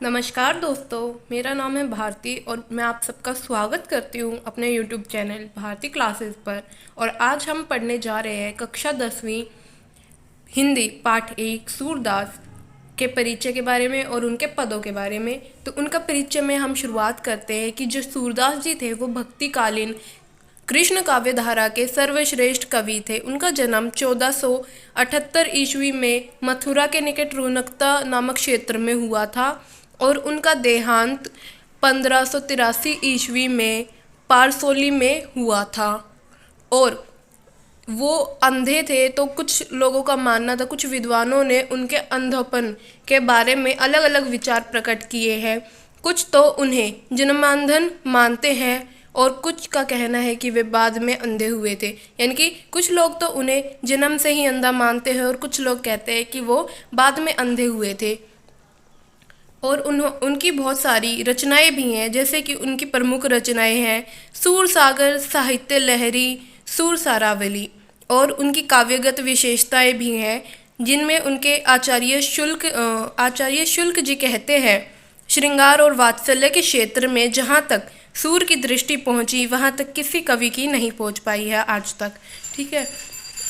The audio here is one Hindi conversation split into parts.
नमस्कार दोस्तों, मेरा नाम है भारती और मैं आप सबका स्वागत करती हूँ अपने YouTube चैनल भारती क्लासेस पर। और आज हम पढ़ने जा रहे हैं कक्षा 10वीं हिंदी पाठ 1 सूरदास के परिचय के बारे में और उनके पदों के बारे में। तो उनका परिचय में हम शुरुआत करते हैं कि जो सूरदास जी थे वो भक्तिकालीन कृष्ण काव्य धारा के सर्वश्रेष्ठ कवि थे। उनका जन्म 1478 ईस्वी में मथुरा के निकट रोनकता नामक क्षेत्र में हुआ था और उनका देहांत 1583 ईस्वी में पारसोली में हुआ था। और वो अंधे थे, तो कुछ लोगों का मानना था, कुछ विद्वानों ने उनके अंधोपन के बारे में अलग अलग विचार प्रकट किए हैं। कुछ तो उन्हें जन्मांधन मानते हैं और कुछ का कहना है कि वे बाद में अंधे हुए थे। यानी कि कुछ लोग तो उन्हें जन्म से ही अंधा मानते हैं और कुछ लोग कहते हैं कि वो बाद में अंधे हुए थे। और उनकी बहुत सारी रचनाएं भी हैं, जैसे कि उनकी प्रमुख रचनाएं हैं सूर सागर, साहित्य लहरी, सूर सारावली। और उनकी काव्यगत विशेषताएं भी हैं, जिनमें उनके आचार्य शुल्क जी कहते हैं, श्रृंगार और वात्सल्य के क्षेत्र में जहाँ तक सूर की दृष्टि पहुँची वहाँ तक किसी कवि की नहीं पहुँच पाई है आज तक। ठीक है।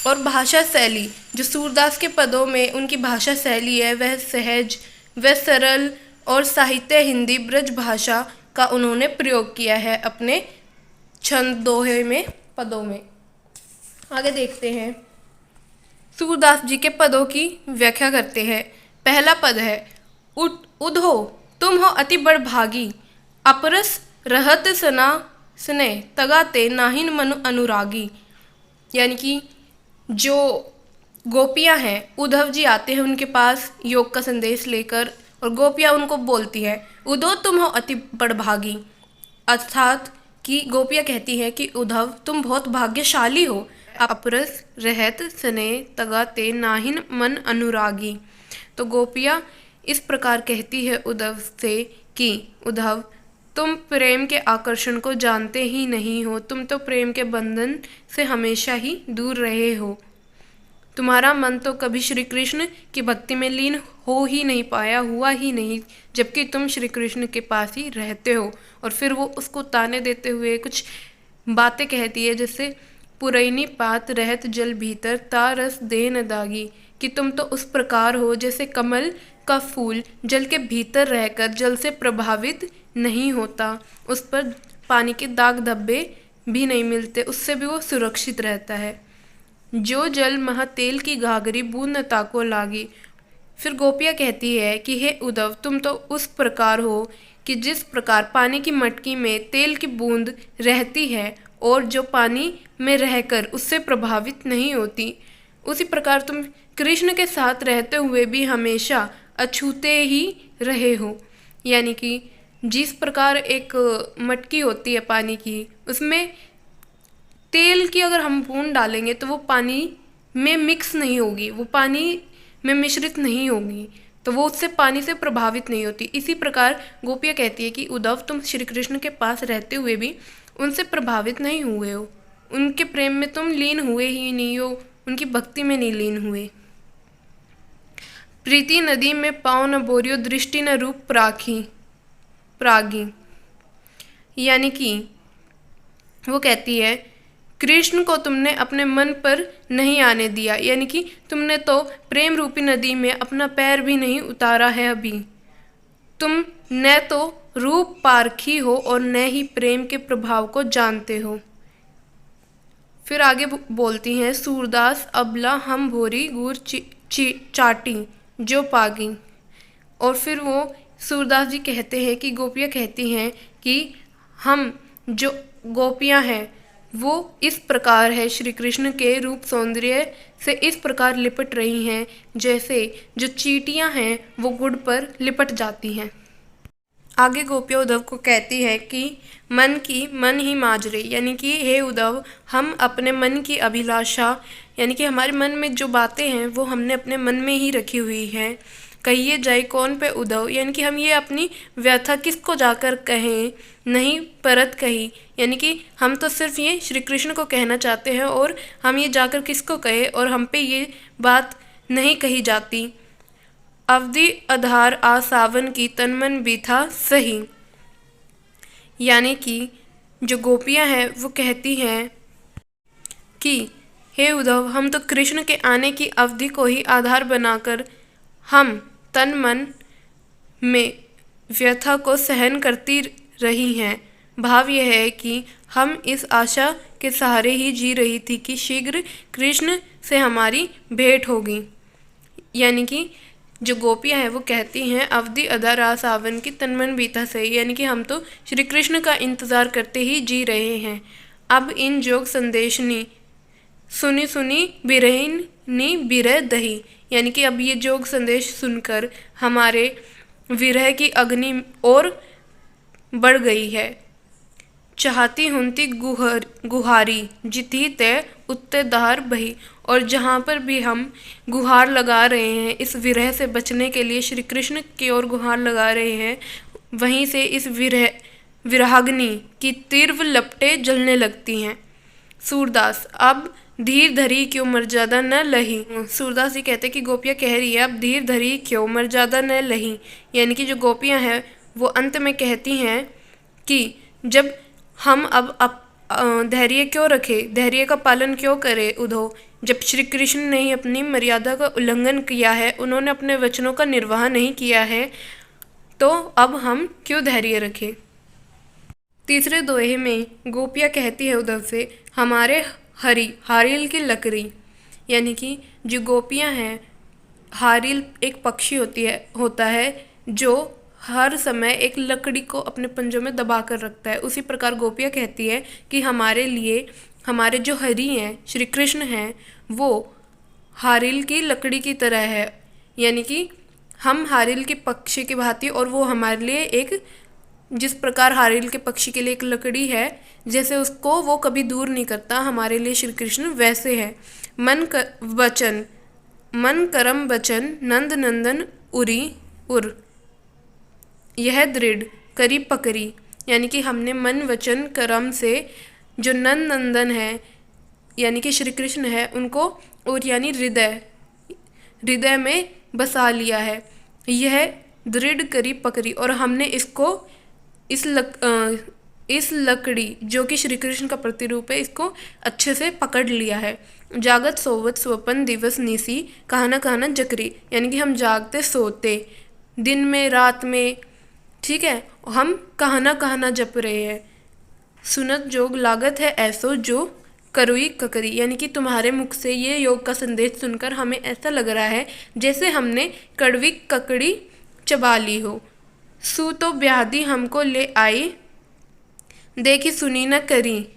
और भाषा शैली, जो सूरदास के पदों में उनकी भाषा शैली है वह सहज, वह सरल और साहित्य हिंदी ब्रज भाषा का उन्होंने प्रयोग किया है अपने छंद दोहे में, पदों में। आगे देखते हैं, सूरदास जी के पदों की व्याख्या करते हैं। पहला पद है उधो तुम हो अति बड़ भागी, अपरस रहत सना स्ने तगाते नाहिन मनु अनुरागी। यानी कि जो गोपियां हैं, उद्धव जी आते हैं उनके पास योग का संदेश लेकर और गोपियां उनको बोलती है उद्धव तुम हो अति बड़भागी, अर्थात कि गोपियां कहती हैं कि उद्धव तुम बहुत भाग्यशाली हो। अपरस रहत सने तगाते नाहिन मन अनुरागी। तो गोपियां इस प्रकार कहती है उद्धव से कि उद्धव तुम प्रेम के आकर्षण को जानते ही नहीं हो, तुम तो प्रेम के बंधन से हमेशा ही दूर रहे हो। तुम्हारा मन तो कभी श्री कृष्ण की भक्ति में लीन हो ही नहीं पाया, हुआ ही नहीं, जबकि तुम श्री कृष्ण के पास ही रहते हो। और फिर वो उसको ताने देते हुए कुछ बातें कहती है, जैसे पुरैनी पात रहत जल भीतर ता रस दे न दागी, कि तुम तो उस प्रकार हो जैसे कमल का फूल जल के भीतर रहकर जल से प्रभावित नहीं होता, उस पर पानी के दाग धब्बे भी नहीं मिलते, उससे भी वो सुरक्षित रहता है। जो जल महा तेल की घाघरी बूंद न ताको लागी। फिर गोपियाँ कहती है कि हे उद्धव तुम तो उस प्रकार हो कि जिस प्रकार पानी की मटकी में तेल की बूंद रहती है और जो पानी में रहकर उससे प्रभावित नहीं होती, उसी प्रकार तुम कृष्ण के साथ रहते हुए भी हमेशा अछूते ही रहे हो। यानी कि जिस प्रकार एक मटकी होती है पानी की, उसमें तेल की अगर हम बूंद डालेंगे तो वो पानी में मिक्स नहीं होगी, वो पानी में मिश्रित नहीं होगी, तो वो उससे पानी से प्रभावित नहीं होती। इसी प्रकार गोपियाँ कहती है कि उद्धव तुम श्री कृष्ण के पास रहते हुए भी उनसे प्रभावित नहीं हुए हो, उनके प्रेम में तुम लीन हुए ही नहीं हो, उनकी भक्ति में नहीं लीन हुए। प्रीति नदी में पाँव न बोरियो, दृष्टि न रूप प्रागी। यानी कि वो कहती है कृष्ण को तुमने अपने मन पर नहीं आने दिया, यानी कि तुमने तो प्रेम रूपी नदी में अपना पैर भी नहीं उतारा है अभी। तुम न तो रूप पारखी हो और न ही प्रेम के प्रभाव को जानते हो। फिर आगे बोलती हैं सूरदास अबला हम भोरी गुर चाटी जो पागी। और फिर वो सूरदास जी कहते हैं कि गोपियाँ कहती हैं कि हम जो गोपियाँ हैं वो इस प्रकार है, श्री कृष्ण के रूप सौंदर्य से इस प्रकार लिपट रही हैं जैसे जो चींटियाँ हैं वो गुड़ पर लिपट जाती हैं। आगे गोपियाँ उद्धव को कहती है कि मन की मन ही माजरे, यानी कि हे उद्धव हम अपने मन की अभिलाषा, यानी कि हमारे मन में जो बातें हैं वो हमने अपने मन में ही रखी हुई हैं। कहिए जाए कौन पे उद्धव, यानी कि हम ये अपनी व्यथा किसको जाकर कहें, नहीं परत कही, यानी कि हम तो सिर्फ ये श्री कृष्ण को कहना चाहते हैं और हम ये जाकर किसको कहे और हम पे ये बात नहीं कही जाती। अवधि आधार आ सावन की तन मन बीथा सही। यानी कि जो गोपियां हैं वो कहती हैं कि हे उद्धव, हम तो कृष्ण के आने की अवधि को ही आधार बनाकर हम तन मन में व्यथा को सहन करती रही हैं। भाव यह है कि हम इस आशा के सहारे ही जी रही थी कि शीघ्र कृष्ण से हमारी भेंट होगी। यानी कि जो गोपियां हैं वो कहती हैं अवधि अदा सावन की तन मन बीता सही, यानी कि हम तो श्री कृष्ण का इंतज़ार करते ही जी रहे हैं। अब इन जोग संदेशनी सुनी सुनी बिरहीन नी बिरह दही, यानी कि अब ये जोग संदेश सुनकर हमारे विरह की अग्नि और बढ़ गई है। चाहती हुंती गुहारी जिती तय उत्ते दहार बही। और जहाँ पर भी हम गुहार लगा रहे हैं, इस विरह से बचने के लिए श्री कृष्ण की ओर गुहार लगा रहे हैं, वहीं से इस विरहाग्नि की तीव्र लपटें जलने लगती हैं। सूरदास अब धीर धरी क्यों मर्यादा न लही। सूरदास जी कहते कि गोपियाँ कह रही है अब धीर धरी क्यों मर्यादा न लही, यानी कि जो गोपियाँ हैं वो अंत में कहती हैं कि जब हम अब धैर्य क्यों रखे, धैर्य का पालन क्यों करें उद्धव, जब श्री कृष्ण ने ही अपनी मर्यादा का उल्लंघन किया है, उन्होंने अपने वचनों का निर्वाह नहीं किया है, तो अब हम क्यों धैर्य रखें। तीसरे दोहे में गोपियाँ कहती है उद्धव से हमारे हरी हारिल की लकड़ी, यानी कि जो गोपियाँ हैं, हारिल एक पक्षी होता है जो हर समय एक लकड़ी को अपने पंजों में दबा कर रखता है। उसी प्रकार गोपियाँ कहती है कि हमारे लिए हमारे जो हरि हैं श्री कृष्ण हैं वो हारिल की लकड़ी की तरह है, यानी कि हम हारिल के पक्षी की भांति और वो हमारे लिए एक, जिस प्रकार हारिल के पक्षी के लिए एक लकड़ी है, जैसे उसको वो कभी दूर नहीं करता, हमारे लिए श्री कृष्ण वैसे है। मन करम बचन नंद नंदन उरी उर यह दृढ़ करी पकड़ी, यानी कि हमने मन वचन कर्म से जो नंद नंदन है यानी कि श्री कृष्ण है उनको और यानी हृदय में बसा लिया है। यह दृढ़ करी पकड़ी और हमने इसको इस लकड़ी जो कि श्री कृष्ण का प्रतिरूप है इसको अच्छे से पकड़ लिया है। जागत सोवत स्वपन दिवस निसी कहना कहना जकरी, यानी कि हम जागते सोते दिन में रात में, ठीक है, हम कहना कहना जप रहे हैं। सुनत जोग लागत है ऐसो जो करुई ककरी, यानी कि तुम्हारे मुख से ये योग का संदेश सुनकर हमें ऐसा लग रहा है जैसे हमने कड़वी ककड़ी चबा ली हो। सू तो व्याधि हमको ले आई देखी सुनी न करी,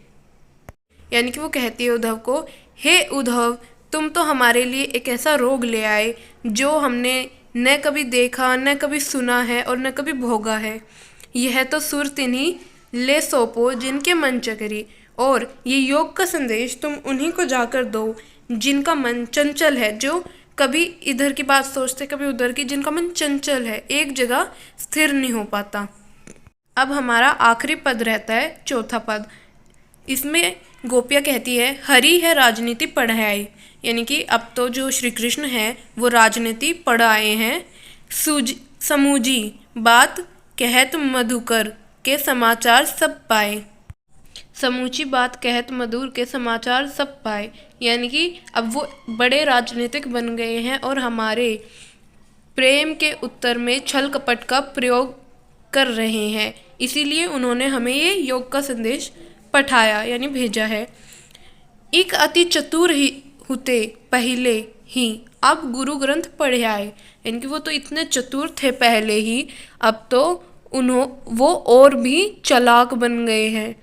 यानी कि वो कहती है उद्धव को, हे उद्धव तुम तो हमारे लिए एक ऐसा रोग ले आए जो हमने न कभी देखा न कभी सुना है और न कभी भोगा है। यह तो सुर तिन्हीं ले सौंपो जिनके मन चकरी, और ये योग का संदेश तुम उन्हीं को जाकर दो जिनका मन चंचल है, जो कभी इधर की बात सोचते कभी उधर की, जिनका मन चंचल है, एक जगह स्थिर नहीं हो पाता। अब हमारा आखिरी पद रहता है चौथा पद। इसमें गोपियाँ कहती है हरि है राजनीति पढ़ाई, यानी कि अब तो जो श्री कृष्ण है वो राजनीति पढ़ाए हैं। समूजी बात कहत मधुकर के समाचार सब पाए, समूची बात कहत मधुर के समाचार सब पाए, यानी कि अब वो बड़े राजनीतिक बन गए हैं और हमारे प्रेम के उत्तर में छल कपट का प्रयोग कर रहे हैं, इसीलिए उन्होंने हमें ये योग का संदेश पठाया यानी भेजा है। एक अति चतुर ही होते पहले ही अब गुरु ग्रंथ पढ़े आए, यानी कि वो तो इतने चतुर थे पहले ही, अब तो वो और भी चालाक बन गए हैं।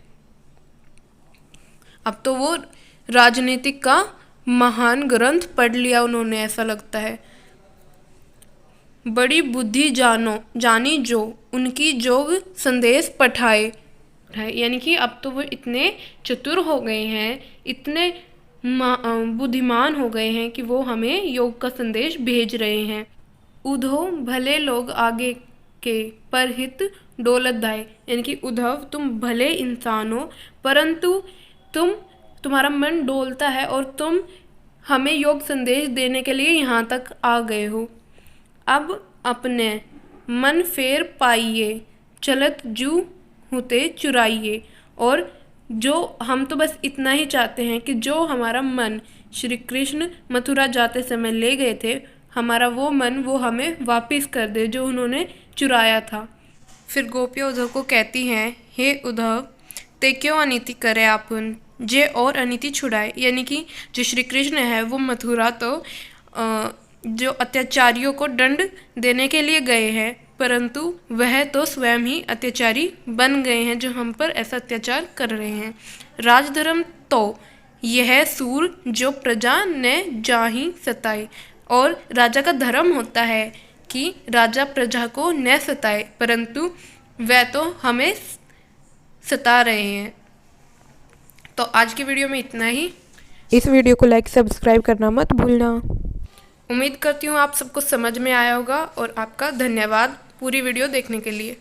अब तो वो राजनीतिक का महान ग्रंथ पढ़ लिया उन्होंने, ऐसा लगता है। बड़ी बुद्धि जानी जो उनकी जोग संदेश पठाए, यानी कि अब तो वो इतने चतुर हो गए हैं, इतने बुद्धिमान हो गए हैं कि वो हमें योग का संदेश भेज रहे हैं। उद्धव भले लोग आगे के परहित डोलत दाए, यानी कि उद्धव तुम भले इंसान हो परंतु तुम्हारा मन डोलता है और तुम हमें योग संदेश देने के लिए यहाँ तक आ गए हो। अब अपने मन फेर पाइए, चलत जू होते चुराइए। और जो हम तो बस इतना ही चाहते हैं कि जो हमारा मन श्री कृष्ण मथुरा जाते समय ले गए थे, हमारा वो मन वो हमें वापस कर दे जो उन्होंने चुराया था। फिर गोपियाँ उद्धव को कहती हैं, हे उद्धव, ते क्यों अनीति करे आपुन, जे और अनीति छुड़ाए। यानी कि जो श्री कृष्ण है वो मथुरा तो जो अत्याचारियों को दंड देने के लिए गए हैं, परंतु वह तो स्वयं ही अत्याचारी बन गए हैं जो हम पर ऐसा अत्याचार कर रहे हैं। राजधर्म तो यह सूर जो प्रजा ने जाहि सताए। और राजा का धर्म होता है कि राजा प्रजा को न सताए, परंतु वह तो हमें सता रहे हैं। तो आज की वीडियो में इतना ही। इस वीडियो को लाइक सब्सक्राइब करना मत भूलना। उम्मीद करती हूँ आप सबको समझ में आया होगा और आपका धन्यवाद पूरी वीडियो देखने के लिए।